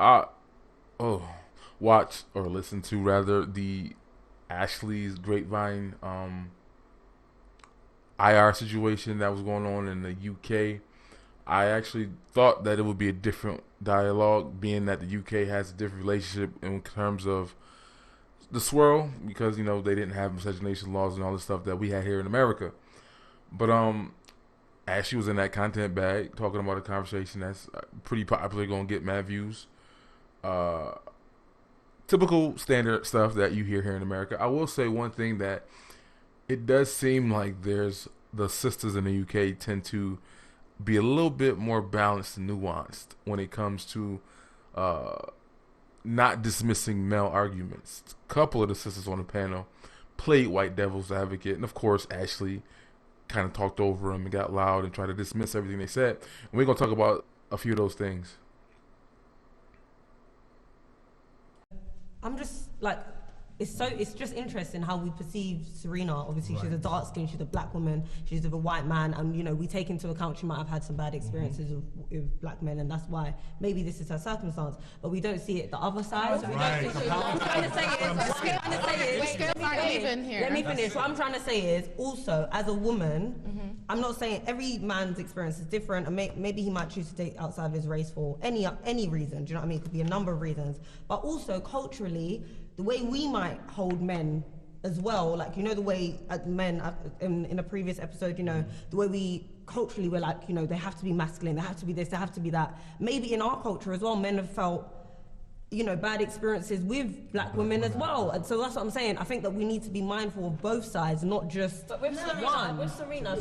I watched or listened to rather the Ashley's Grapevine IR situation that was going on in the UK. I actually thought that it would be a different dialogue, being that the UK has a different relationship in terms of the swirl, because they didn't have miscegenation laws and all the stuff that we had here in America. But Ashley was in that content bag talking about a conversation that's pretty popular, gonna get mad views. Uh, Typical standard stuff that you hear here in America. I will say one thing, that it does seem like the sisters in the UK tend to be a little bit more balanced and nuanced when it comes to uh, not dismissing male arguments. A couple of the sisters on the panel played white devil's advocate, and of course Ashley kind of talked over them and got loud and tried to dismiss everything they said. And we're gonna talk about a few of those things. I'm just like, it's just interesting how we perceive Serena. Obviously, right. She's a dark skin, she's a black woman, she's with a white man, and we take into account she might have had some bad experiences with black men, and that's why maybe this is her circumstance. But we don't see it the other side. Right. What I'm trying to say is, let me finish. What I'm trying to say is, also as a woman, I'm not saying every man's experience is different, and maybe he might choose to date outside of his race for any reason. Do you know what I mean? It could be a number of reasons, but also culturally, the way we might hold men as well, like, the way men, in a previous episode, the way we culturally, we're like, they have to be masculine, they have to be this, they have to be that. Maybe in our culture as well, men have felt, bad experiences with black women as well. And so that's what I'm saying. I think that we need to be mindful of both sides, not just one. With Serena,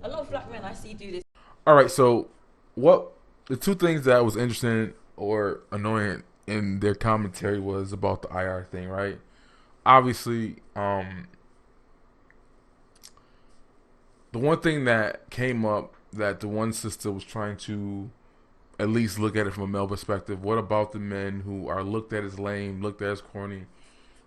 a lot of black men I see do this. All right, so the two things that was interesting or annoying in their commentary was about the IR thing, right? Obviously, the one thing that came up, that the one sister was trying to at least look at it from a male perspective. What about the men who are looked at as lame, looked at as corny,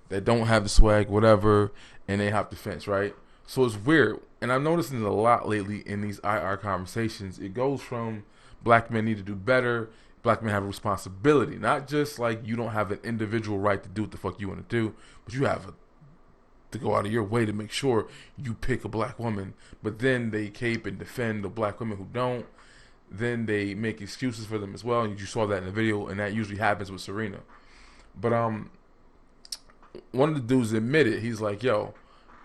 that don't have the swag, whatever, and they hop the fence, right? So it's weird, and I'm noticing it a lot lately in these IR conversations. It goes from black men need to do better, black men have a responsibility, not just like you don't have an individual right to do what the fuck you want to do, but you have to go out of your way to make sure you pick a black woman. But then they cape and defend the black women who don't. Then they make excuses for them as well, and you saw that in the video, and that usually happens with Serena. But one of the dudes admitted, he's like, yo,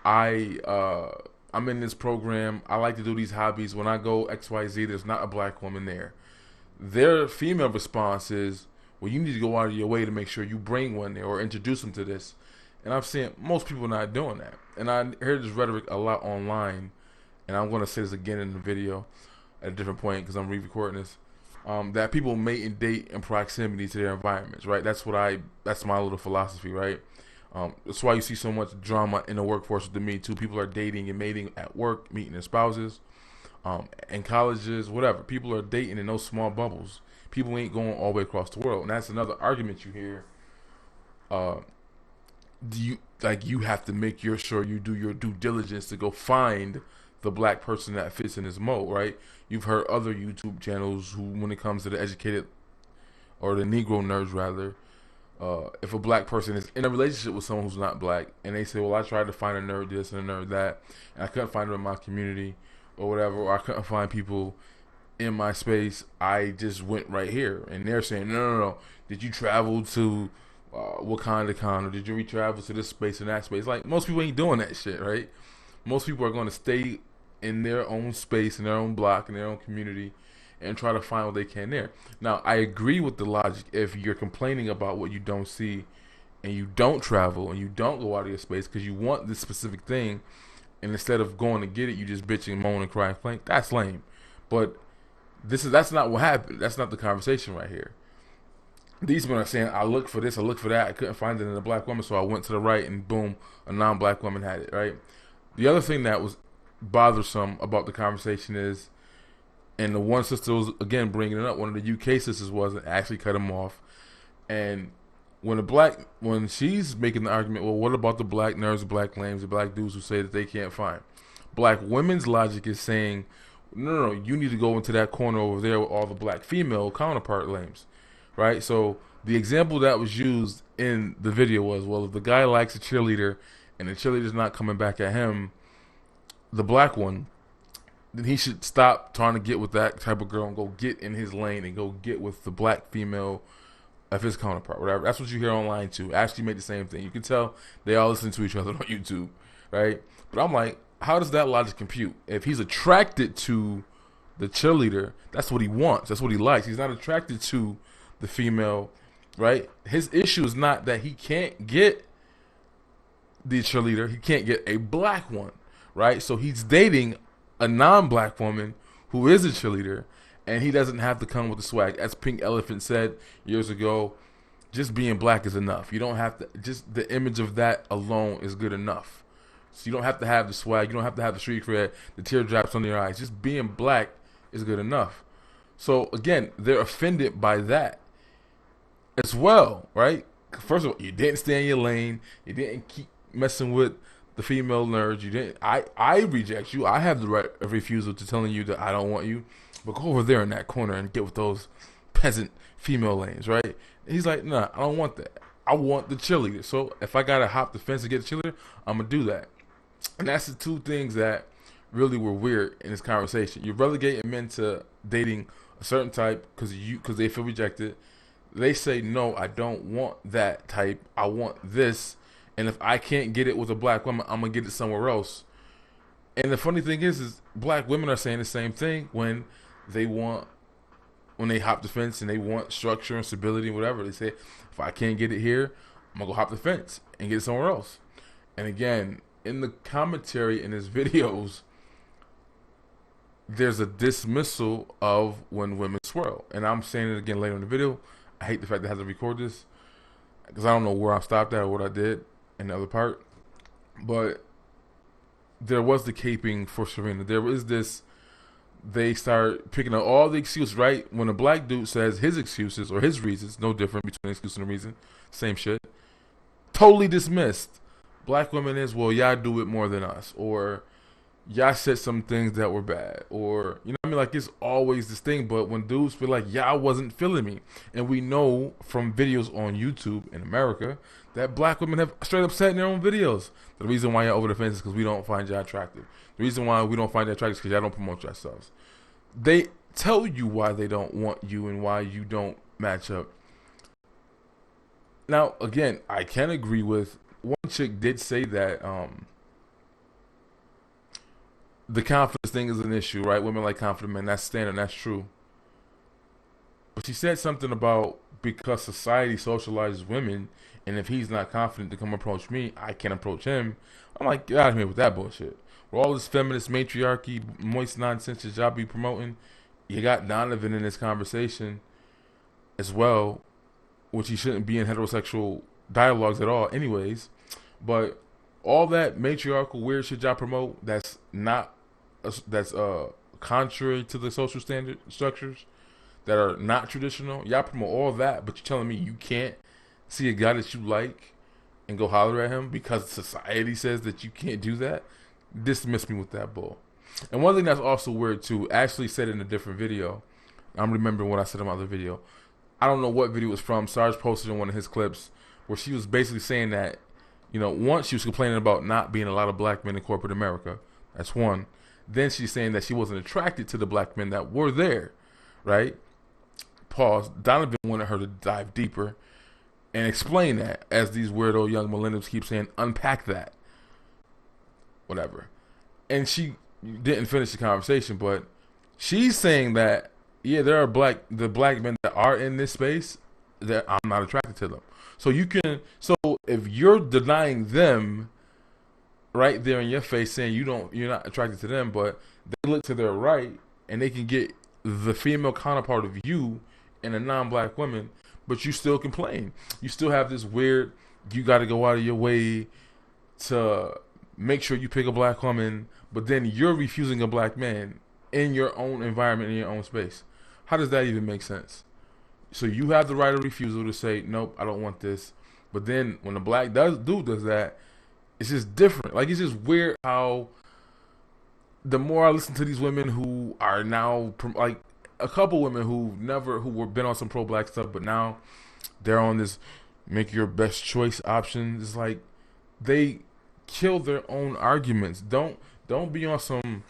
I'm in this program, I like to do these hobbies. When I go XYZ, there's not a black woman there. Their female response is, well, you need to go out of your way to make sure you bring one there or introduce them to this. And I've seen most people not doing that. And I heard this rhetoric a lot online, and I'm going to say this again in the video at a different point because I'm re-recording this, that people mate and date in proximity to their environments, right? That's my little philosophy, right? That's why you see so much drama in the workforce with the Me Too. People are dating and mating at work, meeting their spouses. In colleges, whatever. People are dating in those small bubbles. People ain't going all the way across the world. And that's another argument you hear. You have to make sure you do your due diligence to go find the black person that fits in this mold, right? You've heard other YouTube channels who, when it comes to the educated or the Negro nerds rather, if a black person is in a relationship with someone who's not black, and they say, well, I tried to find a nerd this and a nerd that, and I couldn't find them in my community, or whatever, or I couldn't find people in my space, I just went right here. And they're saying, no. Did you travel to Wakanda, or did you travel to this space and that space? Like, most people ain't doing that shit, right? Most people are going to stay in their own space, in their own block, in their own community, and try to find what they can there. Now, I agree with the logic. If you're complaining about what you don't see, and you don't travel, and you don't go out of your space because you want this specific thing, and instead of going to get it, you just bitch and moan and cry and complain. That's lame. But that's not what happened. That's not the conversation right here. These men are saying, I looked for this, I looked for that, I couldn't find it in a black woman, so I went to the right, and boom, a non-black woman had it, right? The other thing that was bothersome about the conversation is, and the one sister was, again, bringing it up, one of the UK sisters was, and actually cut him off. And when she's making the argument, well, what about the black nerds, the black lames, the black dudes who say that they can't find? Black women's logic is saying, no, you need to go into that corner over there with all the black female counterpart lames. right? So the example that was used in the video was, well, if the guy likes a cheerleader and the cheerleader's not coming back at him, the black one, then he should stop trying to get with that type of girl and go get in his lane and go get with the black female of his counterpart, whatever. That's what you hear online too. Ashley made the same thing. You can tell they all listen to each other on YouTube, right? But I'm like, how does that logic compute? If he's attracted to the cheerleader, that's what he wants. That's what he likes. He's not attracted to the female, right? His issue is not that he can't get the cheerleader. He can't get a black one, right? So he's dating a non-black woman who is a cheerleader, and he doesn't have to come with the swag. As Pink Elephant said years ago, just being black is enough. You don't have to, just the image of that alone is good enough. So you don't have to have the swag. You don't have to have the street cred, the teardrops under your eyes. Just being black is good enough. So again, they're offended by that as well, right? First of all, you didn't stay in your lane. You didn't keep messing with the female nerds. You didn't. I reject you. I have the right of refusal to telling you that I don't want you. But go over there in that corner and get with those peasant female lanes, right? And he's like, nah, I don't want that. I want the cheerleader. So if I gotta hop the fence to get the cheerleader, I'm gonna do that. And that's the two things that really were weird in this conversation. You're relegating men to dating a certain type because they feel rejected. They say, no, I don't want that type. I want this. And if I can't get it with a black woman, I'm gonna get it somewhere else. And the funny thing is black women are saying the same thing when they hop the fence and they want structure and stability and whatever. They say, if I can't get it here, I'm gonna go hop the fence and get it somewhere else. And again, in the commentary in his videos, there's a dismissal of when women swirl. And I'm saying it again later in the video. I hate the fact that I have to record this because I don't know where I stopped at or what I did in the other part. But there was the caping for Serena. There was this. They start picking up all the excuses, right? When a black dude says his excuses or his reasons, no different between excuse and a reason, same shit, totally dismissed. Black women is, well, y'all do it more than us, or y'all said some things that were bad, or, you know what I mean? Like, it's always this thing, but when dudes feel like y'all wasn't feeling me, and we know from videos on YouTube in America that black women have straight up said in their own videos, the reason why y'all over the fence is because we don't find y'all attractive. The reason why we don't find y'all attractive is because y'all don't promote yourselves. They tell you why they don't want you and why you don't match up. Now, again, I can agree with, one chick did say that the confidence thing is an issue, right? Women like confident men. That's standard. That's true. But she said something about because society socializes women, and if he's not confident to come approach me, I can't approach him. I'm like, get out of here with that bullshit. With all this feminist matriarchy, moist nonsense that y'all be promoting, you got Donovan in this conversation as well, which he shouldn't be in heterosexual dialogues at all anyways. But all that matriarchal weird shit y'all promote that's contrary to the social standard structures that are not traditional, y'all promote all that, but you're telling me you can't see a guy that you like and go holler at him because society says that you can't do that? Dismiss me with that bull. And one thing that's also weird too, Ashley said in a different video, I'm remembering what I said in my other video, I don't know what video it was from, Sarge posted in one of his clips where she was basically saying that, you know, once she was complaining about not being a lot of black men in corporate America. That's one. Then she's saying that she wasn't attracted to the black men that were there, right? Pause. Donovan wanted her to dive deeper and explain that, as these weirdo young millennials keep saying, unpack that. Whatever. And she didn't finish the conversation, but she's saying that, yeah, there are the black men that are in this space that I'm not attracted to them. So if you're denying them right there in your face, saying you're not attracted to them, but they look to their right and they can get the female counterpart of you and a non-black woman, but you still complain. You still have this weird, you got to go out of your way to make sure you pick a black woman, but then you're refusing a black man in your own environment, in your own space. How does that even make sense? So you have the right of refusal to say, nope, I don't want this. But then when the black dude does that, it's just different. Like, it's just weird how the more I listen to these women who are now, like, a couple women who were been on some pro black stuff, but now they're on this make your best choice option. It's like they kill their own arguments. Don't be on some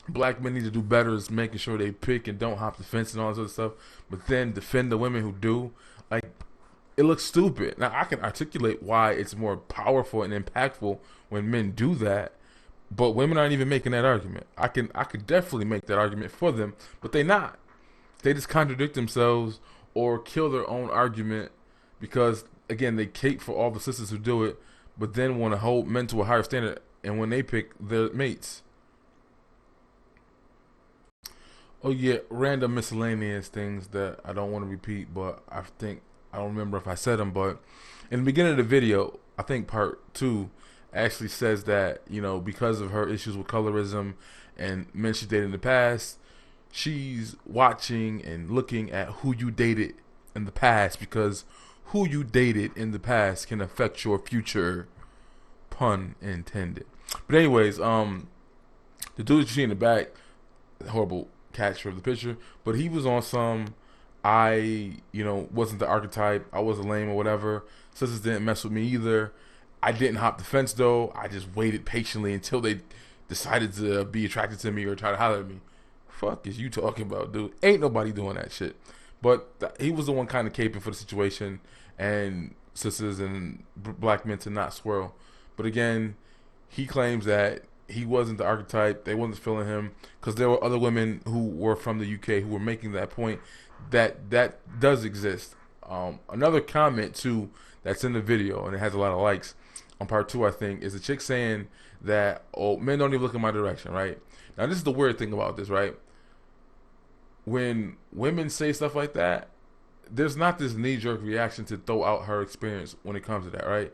black men need to do better is making sure they pick and don't hop the fence and all this other stuff, but then defend the women who do. Like, it looks stupid. Now I can articulate why it's more powerful and impactful when men do that, but women aren't even making that argument. I could definitely make that argument for them, but they not. They just contradict themselves or kill their own argument because again they cape for all the sisters who do it, but then want to hold men to a higher standard. And when they pick their mates, oh yeah, random miscellaneous things that I don't want to repeat, but I don't remember if I said them. But in the beginning of the video, I think part 2 actually says that, you know, because of her issues with colorism and men she dated in the past, she's watching and looking at who you dated in the past, because who you dated in the past can affect your future, pun intended. But anyways, the dude you see in the back, horrible catch of the picture, but he was on some, wasn't the archetype, I was a lame or whatever. Sisters didn't mess with me either. I didn't hop the fence though. I just waited patiently until they decided to be attracted to me or try to holler at me. Fuck is you talking about, dude? Ain't nobody doing that shit. But he was the one kind of caping for the situation, and sisters and black men to not swirl. But again, he claims that he wasn't the archetype. They wasn't feeling him because there were other women who were from the UK who were making that point. That does exist. Another comment too that's in the video, and it has a lot of likes on part 2, I think, is a chick saying that, oh, men don't even look in my direction, right? Now this is the weird thing about this, right? When women say stuff like that, there's not this knee-jerk reaction to throw out her experience when it comes to that, right?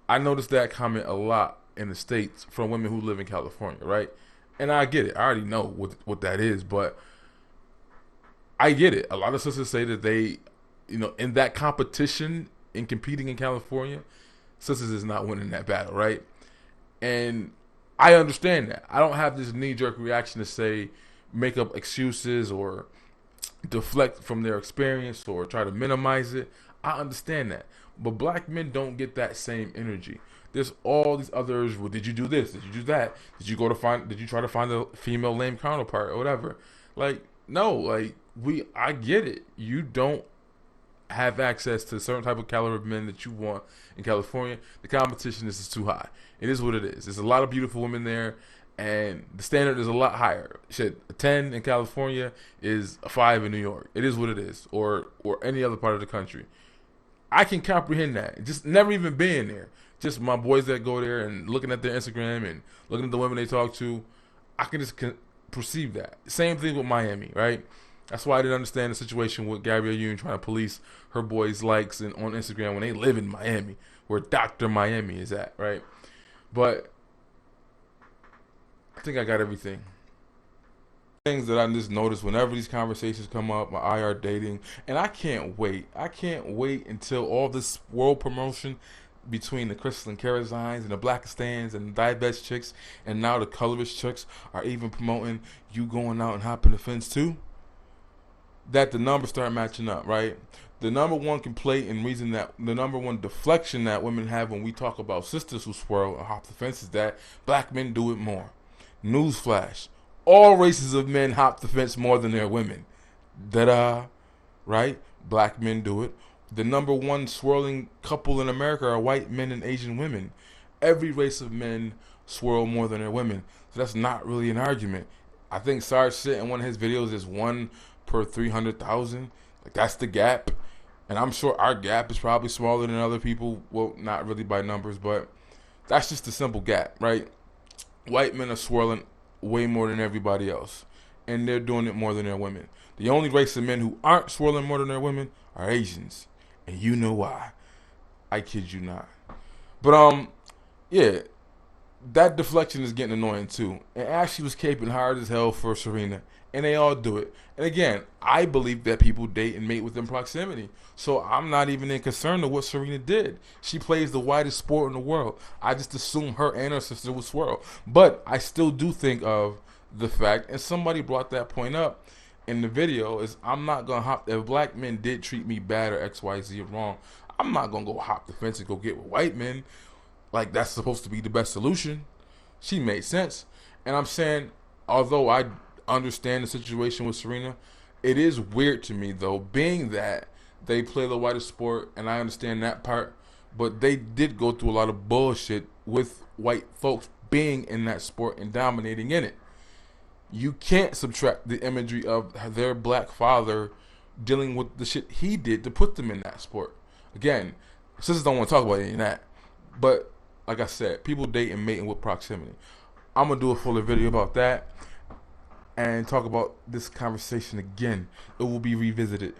I noticed that comment a lot in the States from women who live in California, right? And I get it. I already know what that is, but I get it. A lot of sisters say that they, in that competition, in competing in California, sisters is not winning that battle, right? And I understand that. I don't have this knee-jerk reaction to say, make up excuses or deflect from their experience or try to minimize it. I understand that. But black men don't get that same energy. There's all these others. Well, did you do this? Did you do that? Did you try to find a female lame counterpart or whatever? Like, no, like I get it. You don't have access to a certain type of caliber of men that you want in California. The competition is too high. It is what it is. There's a lot of beautiful women there, and the standard is a lot higher. Shit, a 10 in California is a 5 in New York. It is what it is, or any other part of the country. I can comprehend that. Just never even being there. Just my boys that go there and looking at their Instagram and looking at the women they talk to, I can just perceive that. Same thing with Miami, right? That's why I didn't understand the situation with Gabrielle Union trying to police her boys' likes on Instagram when they live in Miami, where Dr. Miami is at, right? But I think I got everything. Things that I just noticed whenever these conversations come up, my IR dating, and I can't wait. I can't wait until all this world promotion between the Crystal and Carazines and the Blackistans and the diabetes chicks and now the colorist chicks are even promoting you going out and hopping the fence too, that the numbers start matching up, right? The number one complaint and reason that the number one deflection that women have when we talk about sisters who swirl or hop the fence is that black men do it more. Newsflash. All races of men hop the fence more than their women. Da-da. Right? Black men do it. The number one swirling couple in America are white men and Asian women. Every race of men swirl more than their women. So that's not really an argument. I think Sarge said in one of his videos is 1 per 300,000. Like, that's the gap. And I'm sure our gap is probably smaller than other people. Well, not really by numbers, but that's just a simple gap, right? White men are swirling way more than everybody else, and they're doing it more than their women. The only race of men who aren't swirling more than their women are Asians, and you know why. I kid you not. But yeah, that deflection is getting annoying too. And Ashley was caping hard as hell for Serena, and they all do it. And again, I believe that people date and mate within proximity, so I'm not even in concern of what Serena did. She plays the widest sport in the world. I just assume her and her sister would swirl. But I still do think of the fact, and somebody brought that point up, in the video is I'm not gonna hop. If black men did treat me bad or X, Y, Z wrong, I'm not gonna go hop the fence and go get with white men. Like that's supposed to be the best solution. She made sense, and I'm saying, although I understand the situation with Serena, it is weird to me though, being that they play the whitest sport, and I understand that part, but they did go through a lot of bullshit with white folks being in that sport and dominating in it. You can't subtract the imagery of their black father dealing with the shit he did to put them in that sport. Again, sisters don't want to talk about any of that, but like I said, people date and mating with proximity. I'm gonna do a fuller video about that and talk about this conversation again. It will be revisited.